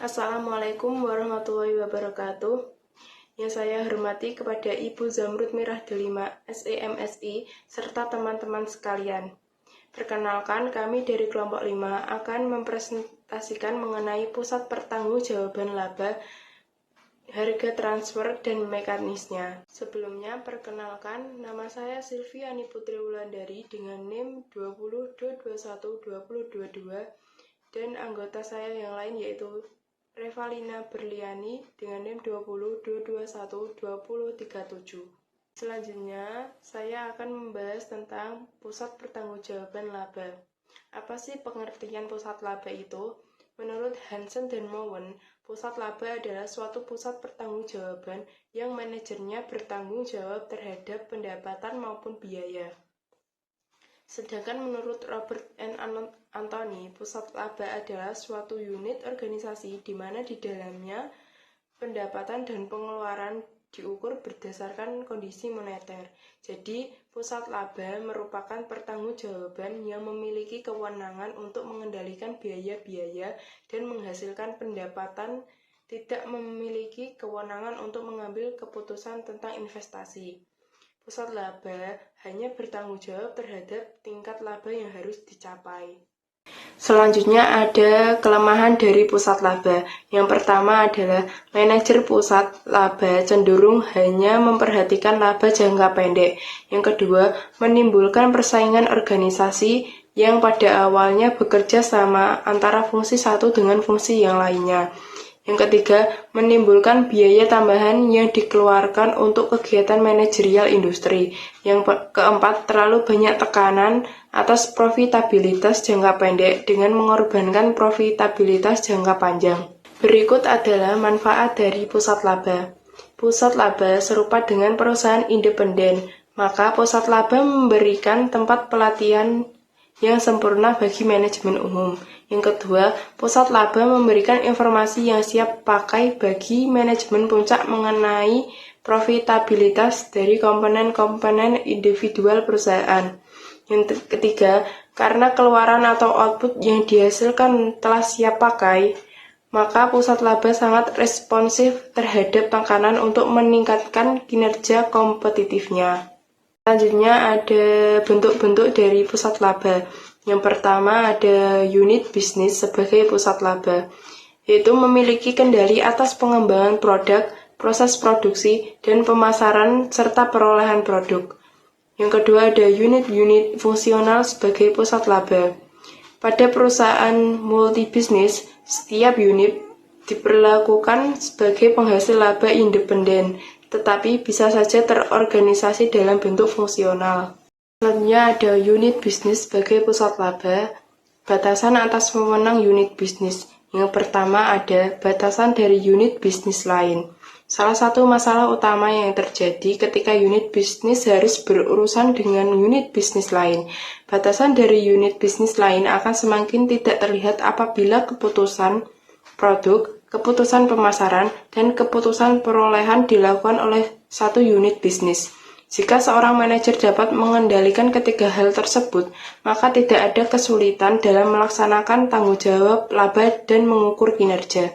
Assalamualaikum warahmatullahi wabarakatuh. Yang saya hormati kepada Ibu Zamrud Mirah Delima, SEMSI, serta teman-teman sekalian. Perkenalkan, kami dari kelompok 5 akan mempresentasikan mengenai pusat pertanggungjawaban laba, harga transfer, dan mekanismenya. Sebelumnya, perkenalkan, nama saya Silviani Putri Wulandari dengan NIM 20.21.2022 dan anggota saya yang lain yaitu Revalina Berliani dengan NIM 20.21.2037. Selanjutnya, saya akan membahas tentang pusat pertanggungjawaban laba. Apa sih pengertian pusat laba itu? Menurut Hansen dan Mowen, pusat laba adalah suatu pusat pertanggungjawaban yang manajernya bertanggung jawab terhadap pendapatan maupun biaya. Sedangkan menurut Robert N. Anthony, pusat laba adalah suatu unit organisasi di mana di dalamnya pendapatan dan pengeluaran diukur berdasarkan kondisi moneter. Jadi, pusat laba merupakan pertanggungjawaban yang memiliki kewenangan untuk mengendalikan biaya-biaya dan menghasilkan pendapatan, tidak memiliki kewenangan untuk mengambil keputusan tentang investasi. Pusat laba hanya bertanggung jawab terhadap tingkat laba yang harus dicapai. Selanjutnya ada kelemahan dari pusat laba. Yang pertama adalah manajer pusat laba cenderung hanya memperhatikan laba jangka pendek. Yang kedua, menimbulkan persaingan organisasi yang pada awalnya bekerja sama antara fungsi satu dengan fungsi yang lainnya. Yang ketiga, menimbulkan biaya tambahan yang dikeluarkan untuk kegiatan manajerial industri. Yang keempat, terlalu banyak tekanan atas profitabilitas jangka pendek dengan mengorbankan profitabilitas jangka panjang. Berikut adalah manfaat dari pusat laba. Pusat laba serupa dengan perusahaan independen, maka pusat laba memberikan tempat pelatihan yang sempurna bagi manajemen umum. Yang kedua, pusat laba memberikan informasi yang siap pakai bagi manajemen puncak mengenai profitabilitas dari komponen-komponen individual perusahaan. Yang ketiga, karena keluaran atau output yang dihasilkan telah siap pakai, maka pusat laba sangat responsif terhadap tekanan untuk meningkatkan kinerja kompetitifnya. Selanjutnya ada bentuk-bentuk dari pusat laba. Yang pertama ada unit bisnis sebagai pusat laba, yaitu memiliki kendali atas pengembangan produk, proses produksi, dan pemasaran serta perolehan produk. Yang kedua ada unit-unit fungsional sebagai pusat laba. Pada perusahaan multibisnis, setiap unit diperlakukan sebagai penghasil laba independen, tetapi bisa saja terorganisasi dalam bentuk fungsional. Selanjutnya ada unit bisnis sebagai pusat laba. Batasan atas wewenang unit bisnis. Yang pertama ada batasan dari unit bisnis lain. Salah satu masalah utama yang terjadi ketika unit bisnis harus berurusan dengan unit bisnis lain. Batasan dari unit bisnis lain akan semakin tidak terlihat apabila keputusan produk, keputusan pemasaran, dan keputusan perolehan dilakukan oleh satu unit bisnis. Jika seorang manajer dapat mengendalikan ketiga hal tersebut, maka tidak ada kesulitan dalam melaksanakan tanggung jawab laba dan mengukur kinerja.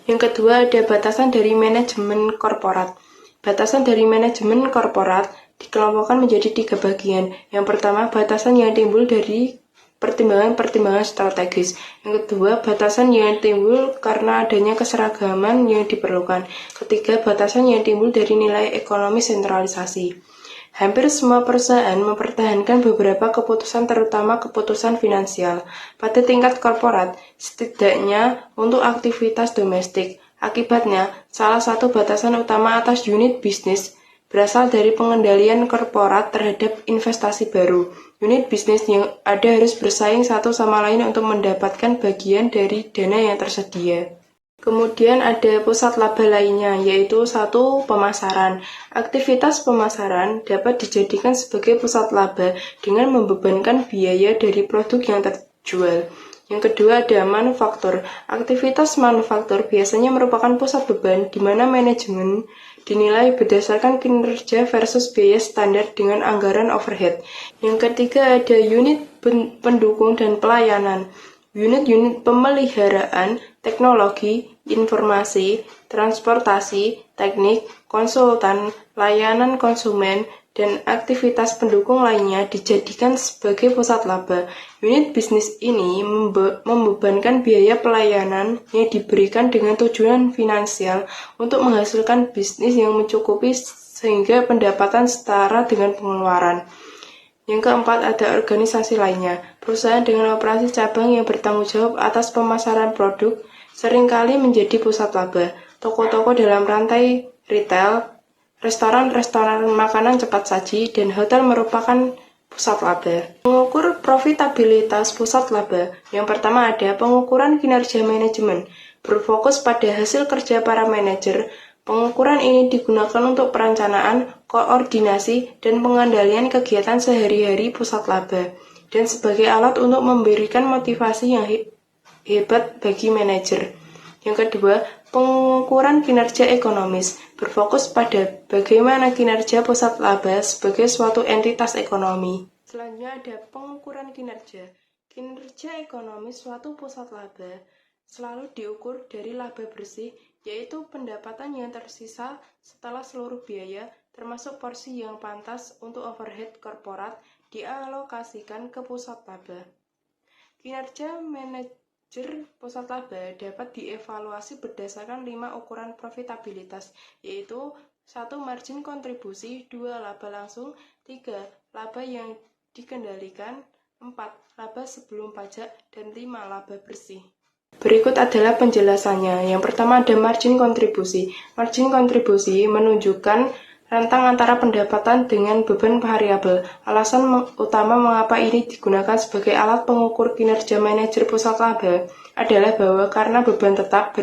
Yang kedua ada batasan dari manajemen korporat. Batasan dari manajemen korporat dikelompokkan menjadi 3 bagian. Yang pertama, batasan yang timbul dari pertimbangan-pertimbangan strategis. Yang kedua, batasan yang timbul karena adanya keseragaman yang diperlukan. Ketiga, batasan yang timbul dari nilai ekonomi sentralisasi. Hampir semua perusahaan mempertahankan beberapa keputusan, terutama keputusan finansial, pada tingkat korporat, setidaknya untuk aktivitas domestik. Akibatnya, salah satu batasan utama atas unit bisnis berasal dari pengendalian korporat terhadap investasi baru. Unit bisnis yang ada harus bersaing satu sama lain untuk mendapatkan bagian dari dana yang tersedia. Kemudian ada pusat laba lainnya, yaitu 1. Pemasaran. Aktivitas pemasaran dapat dijadikan sebagai pusat laba dengan membebankan biaya dari produk yang terjual. Yang kedua ada manufaktur. Aktivitas manufaktur biasanya merupakan pusat beban di mana manajemen dinilai berdasarkan kinerja versus biaya standar dengan anggaran overhead. Yang ketiga ada unit pendukung dan pelayanan. Unit-unit pemeliharaan teknologi, informasi, transportasi, teknik, konsultan, layanan konsumen, dan aktivitas pendukung lainnya dijadikan sebagai pusat laba. Unit bisnis ini membebankan biaya pelayanan yang diberikan dengan tujuan finansial untuk menghasilkan bisnis yang mencukupi sehingga pendapatan setara dengan pengeluaran. Yang keempat, ada organisasi lainnya. Perusahaan dengan operasi cabang yang bertanggung jawab atas pemasaran produk seringkali menjadi pusat laba. Toko-toko dalam rantai retail, restoran-restoran makanan cepat saji, dan hotel merupakan pusat laba. Mengukur profitabilitas pusat laba. Yang pertama ada pengukuran kinerja manajemen. Berfokus pada hasil kerja para manajer. Pengukuran ini digunakan untuk perencanaan, koordinasi, dan pengendalian kegiatan sehari-hari pusat laba, dan sebagai alat untuk memberikan motivasi yang hebat bagi manajer. Yang kedua, pengukuran kinerja ekonomis, berfokus pada bagaimana kinerja pusat laba sebagai suatu entitas ekonomi. Selanjutnya ada pengukuran kinerja. Kinerja ekonomi suatu pusat laba selalu diukur dari laba bersih, yaitu pendapatan yang tersisa setelah seluruh biaya, termasuk porsi yang pantas untuk overhead korporat, dialokasikan ke pusat laba. Kinerja manajer pusat laba dapat dievaluasi berdasarkan 5 ukuran profitabilitas, yaitu 1. Margin kontribusi, 2. Laba langsung, 3. Laba yang dikendalikan, 4. Laba sebelum pajak, dan 5. Laba bersih. Berikut adalah penjelasannya. Yang pertama ada margin kontribusi. Margin kontribusi menunjukkan rentang antara pendapatan dengan beban variabel. Alasan utama mengapa ini digunakan sebagai alat pengukur kinerja manajer pusat laba adalah bahwa karena beban tetap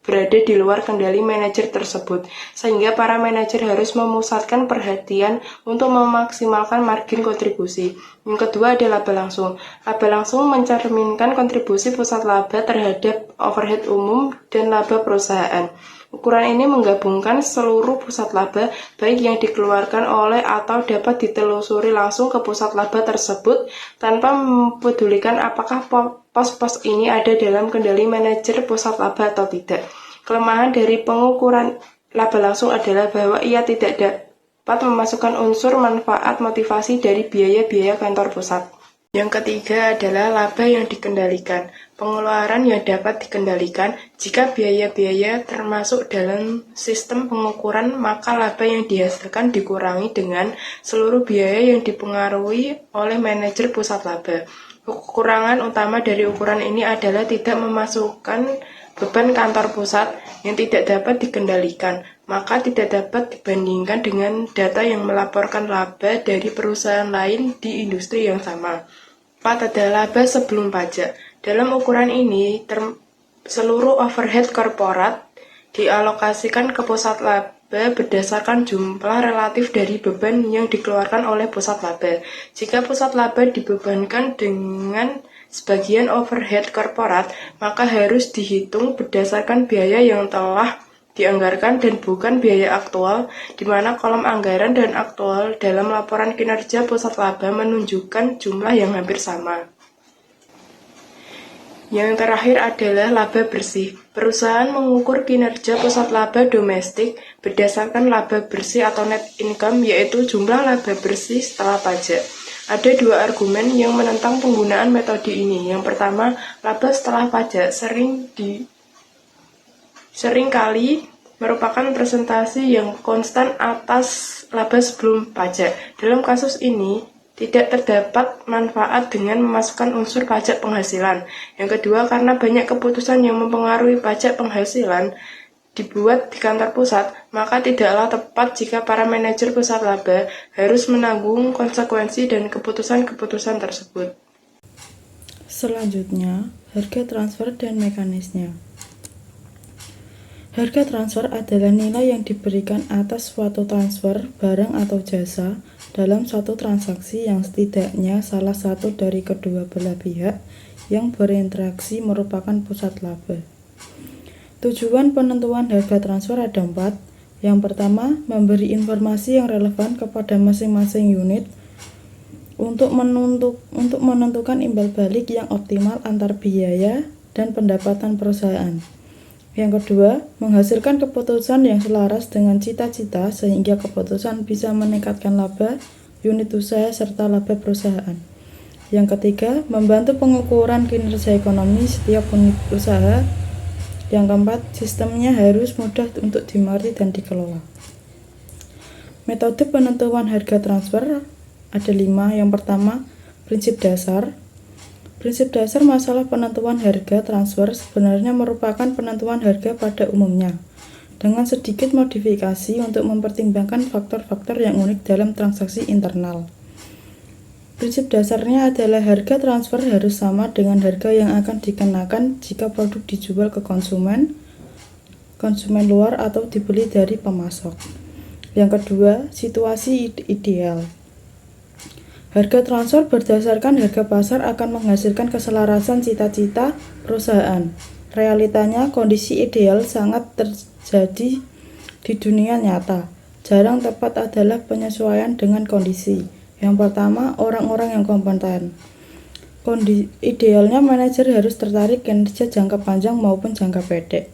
berada di luar kendali manajer tersebut, sehingga para manajer harus memusatkan perhatian untuk memaksimalkan margin kontribusi. Yang kedua ada laba langsung. Laba langsung mencerminkan kontribusi pusat laba terhadap overhead umum dan laba perusahaan. Ukuran ini menggabungkan seluruh pusat laba, baik yang dikeluarkan oleh atau dapat ditelusuri langsung ke pusat laba tersebut, tanpa mempedulikan apakah pos-pos ini ada dalam kendali manajer pusat laba atau tidak. Kelemahan dari pengukuran laba langsung adalah bahwa ia tidak dapat memasukkan unsur manfaat motivasi dari biaya-biaya kantor pusat. Yang ketiga adalah laba yang dikendalikan. Pengeluaran yang dapat dikendalikan. Jika biaya-biaya termasuk dalam sistem pengukuran, maka laba yang dihasilkan dikurangi dengan seluruh biaya yang dipengaruhi oleh manajer pusat laba. Kekurangan utama dari ukuran ini adalah tidak memasukkan beban kantor pusat yang tidak dapat dikendalikan, maka tidak dapat dibandingkan dengan data yang melaporkan laba dari perusahaan lain di industri yang sama. 4 adalah laba sebelum pajak. Dalam ukuran ini, seluruh overhead korporat dialokasikan ke pusat laba berdasarkan jumlah relatif dari beban yang dikeluarkan oleh pusat laba. Jika pusat laba dibebankan dengan sebagian overhead korporat, maka harus dihitung berdasarkan biaya yang telah dianggarkan dan bukan biaya aktual, di mana kolom anggaran dan aktual dalam laporan kinerja pusat laba menunjukkan jumlah yang hampir sama. Yang terakhir adalah laba bersih. Perusahaan mengukur kinerja pusat laba domestik berdasarkan laba bersih atau net income, yaitu jumlah laba bersih setelah pajak. Ada 2 argumen yang menentang penggunaan metode ini. Yang pertama, laba setelah pajak seringkali merupakan presentasi yang konstan atas laba sebelum pajak. Dalam kasus ini, tidak terdapat manfaat dengan memasukkan unsur pajak penghasilan. Yang kedua, karena banyak keputusan yang mempengaruhi pajak penghasilan dibuat di kantor pusat, maka tidaklah tepat jika para manajer pusat laba harus menanggung konsekuensi dan keputusan-keputusan tersebut. Selanjutnya, harga transfer dan mekanismenya. Harga transfer adalah nilai yang diberikan atas suatu transfer barang atau jasa dalam suatu transaksi yang setidaknya salah satu dari kedua belah pihak yang berinteraksi merupakan pusat laba. Tujuan penentuan harga transfer ada 4. Yang pertama, memberi informasi yang relevan kepada masing-masing unit untuk menentukan imbal balik yang optimal antar biaya dan pendapatan perusahaan. Yang kedua, menghasilkan keputusan yang selaras dengan cita-cita sehingga keputusan bisa meningkatkan laba unit usaha serta laba perusahaan. Yang ketiga, membantu pengukuran kinerja ekonomi setiap unit usaha. Yang keempat, sistemnya harus mudah untuk dimengerti dan dikelola. Metode penentuan harga transfer ada 5. Yang pertama, prinsip dasar. Prinsip dasar masalah penentuan harga transfer sebenarnya merupakan penentuan harga pada umumnya, dengan sedikit modifikasi untuk mempertimbangkan faktor-faktor yang unik dalam transaksi internal. Prinsip dasarnya adalah harga transfer harus sama dengan harga yang akan dikenakan jika produk dijual ke konsumen luar atau dibeli dari pemasok. Yang kedua, situasi ideal. Harga transfer berdasarkan harga pasar akan menghasilkan keselarasan cita-cita perusahaan. Realitanya, kondisi ideal sangat terjadi di dunia nyata. Jarang tepat adalah penyesuaian dengan kondisi. Yang pertama, orang-orang yang kompeten. Idealnya manajer harus tertarik kinerja jangka panjang maupun jangka pendek.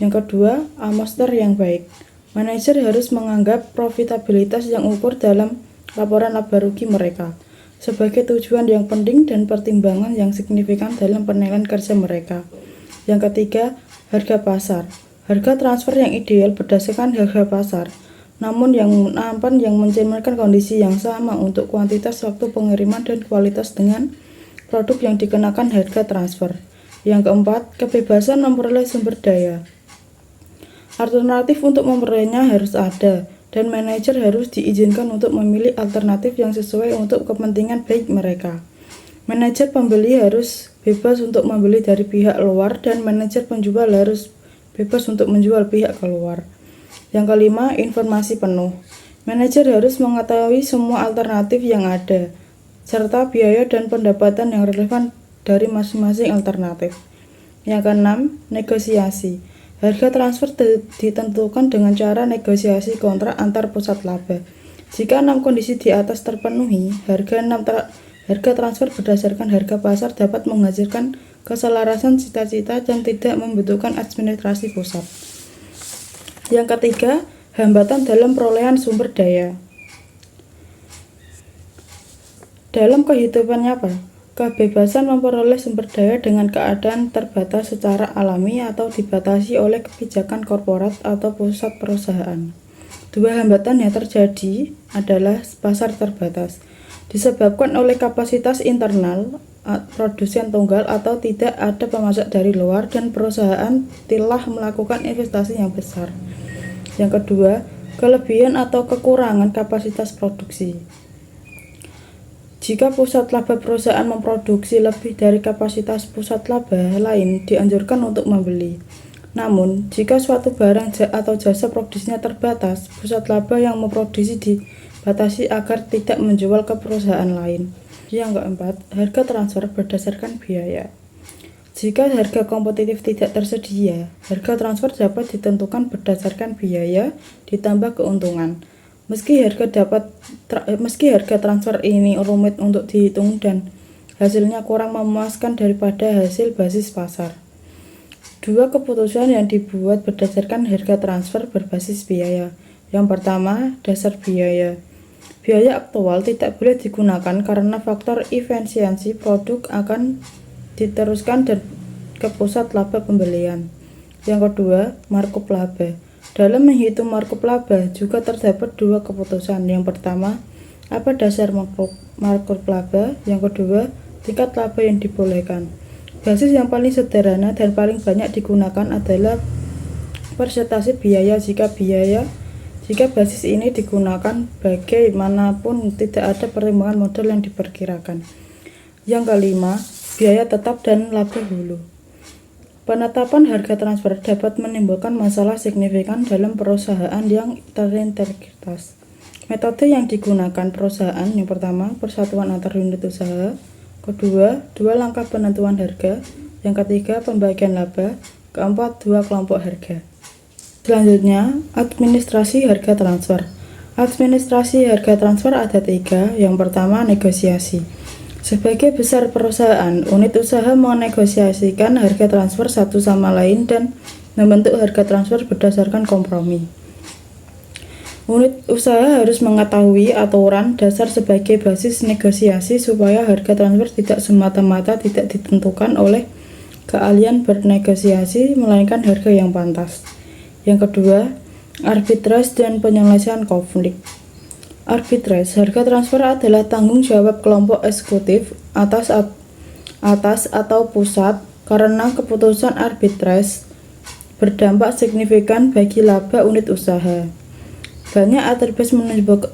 Yang kedua, atmosfer yang baik. Manajer harus menganggap profitabilitas yang ukur dalam laporan laba rugi mereka sebagai tujuan yang penting dan pertimbangan yang signifikan dalam penilaian kerja mereka. Yang ketiga, harga pasar. Harga transfer yang ideal berdasarkan harga pasar, namun yang mencerminkan kondisi yang sama untuk kuantitas, waktu pengiriman, dan kualitas dengan produk yang dikenakan harga transfer. Yang keempat, kebebasan memperoleh sumber daya. Alternatif untuk memperolehnya harus ada, dan manajer harus diizinkan untuk memilih alternatif yang sesuai untuk kepentingan baik mereka. Manajer pembeli harus bebas untuk membeli dari pihak luar, dan manajer penjual harus bebas untuk menjual pihak keluar. Yang kelima, informasi penuh. Manajer harus mengetahui semua alternatif yang ada, serta biaya dan pendapatan yang relevan dari masing-masing alternatif. Yang keenam, negosiasi. Harga transfer ditentukan dengan cara negosiasi kontrak antar pusat laba. Jika 6 kondisi di atas terpenuhi, harga transfer berdasarkan harga pasar dapat menghasilkan keselarasan cita-cita dan tidak membutuhkan administrasi pusat. Yang ketiga, hambatan dalam perolehan sumber daya. Dalam kehidupan nyata, kebebasan memperoleh sumber daya dengan keadaan terbatas secara alami atau dibatasi oleh kebijakan korporat atau pusat perusahaan. Dua hambatan yang terjadi adalah pasar terbatas, disebabkan oleh kapasitas internal produsen tunggal atau tidak ada pemasok dari luar, dan perusahaan telah melakukan investasi yang besar. Yang kedua, kelebihan atau kekurangan kapasitas produksi. Jika pusat laba perusahaan memproduksi lebih dari kapasitas pusat laba lain, dianjurkan untuk membeli. Namun, jika suatu barang atau jasa produksinya terbatas, pusat laba yang memproduksi dibatasi agar tidak menjual ke perusahaan lain. Yang keempat, harga transfer berdasarkan biaya. Jika harga kompetitif tidak tersedia, harga transfer dapat ditentukan berdasarkan biaya ditambah keuntungan. Meski harga transfer ini rumit untuk dihitung dan hasilnya kurang memuaskan daripada hasil basis pasar. Dua keputusan yang dibuat berdasarkan harga transfer berbasis biaya. Yang pertama, dasar biaya. Biaya aktual tidak boleh digunakan karena faktor efisiensi produk akan diteruskan ke pusat laba pembelian. Yang kedua, markup laba. Dalam menghitung markup laba juga terdapat dua keputusan. Yang pertama, apa dasar markup laba? Yang kedua, tingkat laba yang dibolehkan. Basis yang paling sederhana dan paling banyak digunakan adalah persentase biaya. Jika basis ini digunakan, bagaimanapun tidak ada pertimbangan modal yang diperkirakan. Yang kelima, biaya tetap dan laba hulu. Penetapan harga transfer dapat menimbulkan masalah signifikan dalam perusahaan yang terintegritas. Metode yang digunakan perusahaan, yang pertama, persatuan antar unit usaha. Kedua, dua langkah penentuan harga. Yang ketiga, pembagian laba. Keempat, dua kelompok harga. Selanjutnya, administrasi harga transfer. Administrasi harga transfer ada 3. Yang pertama, negosiasi. Sebagai besar perusahaan, unit usaha menegosiasikan harga transfer satu sama lain dan membentuk harga transfer berdasarkan kompromi. Unit usaha harus mengetahui aturan dasar sebagai basis negosiasi supaya harga transfer tidak semata-mata tidak ditentukan oleh keahlian bernegosiasi, melainkan harga yang pantas. Yang kedua, arbitrase dan penyelesaian konflik. Arbitrase, harga transfer adalah tanggung jawab kelompok eksekutif atas atau pusat karena keputusan arbitrase berdampak signifikan bagi laba unit usaha. Banyak arbitrase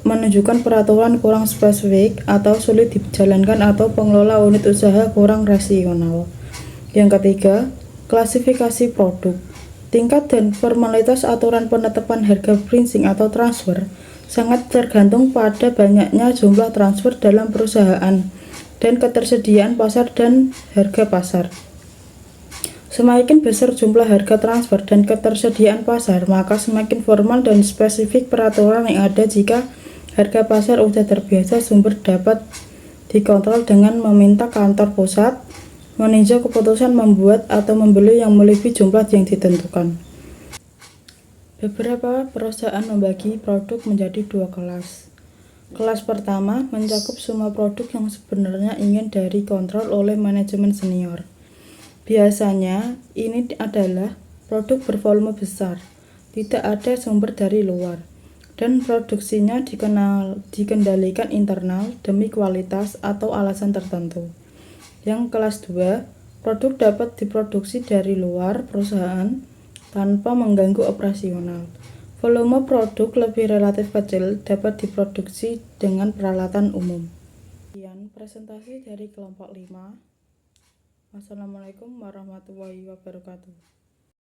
menunjukkan peraturan kurang spesifik atau sulit dijalankan atau pengelola unit usaha kurang rasional. Yang ketiga, klasifikasi produk. Tingkat dan formalitas aturan penetapan harga pricing atau transfer sangat tergantung pada banyaknya jumlah transfer dalam perusahaan dan ketersediaan pasar dan harga pasar. Semakin besar jumlah harga transfer dan ketersediaan pasar, maka semakin formal dan spesifik peraturan yang ada. Jika harga pasar sudah terbiasa, sumber dapat dikontrol dengan meminta kantor pusat meninjau keputusan membuat atau membeli yang melebihi jumlah yang ditentukan. Beberapa perusahaan membagi produk menjadi dua kelas. Kelas pertama mencakup semua produk yang sebenarnya ingin dikontrol oleh manajemen senior. Biasanya ini adalah produk bervolume besar, tidak ada sumber dari luar, dan produksinya dikendalikan internal demi kualitas atau alasan tertentu. Yang kelas 2, produk dapat diproduksi dari luar perusahaan tanpa mengganggu operasional. Volume produk lebih relatif kecil, dapat diproduksi dengan peralatan umum. Sekian presentasi dari kelompok 5. Wassalamualaikum warahmatullahi wabarakatuh.